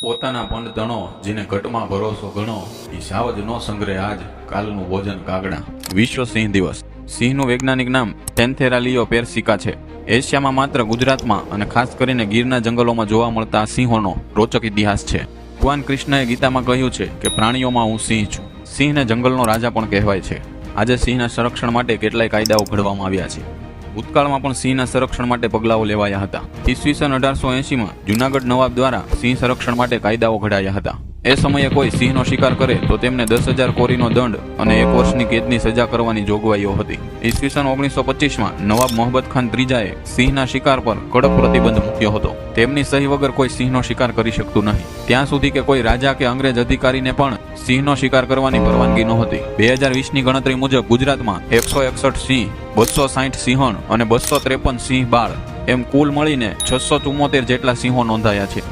પોતાના પંડ તણો જેને ઘટમાં ભરોસો ગણો એ સાવજ નો સંગ્રહ આજ કાલનું ભોજન કાગડા। વિશ્વ સિંહ દિવસ। સિંહનું વૈજ્ઞાનિક નામ પેન્થેરા પેર્સિકા છે। એશિયામાં માત્ર ગુજરાતમાં અને ખાસ કરીને ગીરના જંગલોમાં જોવા મળતા સિંહોનો રોચક ઇતિહાસ છે। ભગવાન કૃષ્ણએ ગીતામાં કહ્યું છે કે પ્રાણીઓમાં હું સિંહ છું। સિંહને જંગલનો રાજા પણ કહેવાય છે। આજે સિંહના સંરક્ષણ માટે કેટલાય કાયદાઓ ઘડવામાં આવ્યા છે। ભૂતકાળમાં પણ સિંહના સંરક્ષણ માટે પગલાઓ લેવાયા હતા। ઈસવીસન 1880માં જૂનાગઢ નવાબ દ્વારા સિંહ સંરક્ષણ માટે કાયદાઓ ઘડાયા હતા। એ સમયે કોઈ સિંહનો શિકાર કરે તો તેમને 10,000 કોરીનો દંડ અને 1 વર્ષની કેદની સજા કરવાની જોગવાઈઓ હતી। ઈસવીસન 1925માં નવાબ મોહમ્મદ ખાન ત્રીજાએ સિંહના શિકાર પર કડક પ્રતિબંધ મૂક્યો હતો। તેમની સહી વગર કોઈ સિંહનો શિકાર કરી શકતું નહીં। ત્યાં સુધી કે કોઈ રાજા કે અંગ્રેજ અધિકારીને પણ સિંહનો શિકાર કરવાની પરવાનગી નહોતી। 2020ની ગણતરી મુજબ ગુજરાતમાં 161 સિંહ, 260 સિંહણ અને 253 સિંહ બાળ એમ કુલ મળીને 674 જેટલા સિંહો નોંધાયા છે।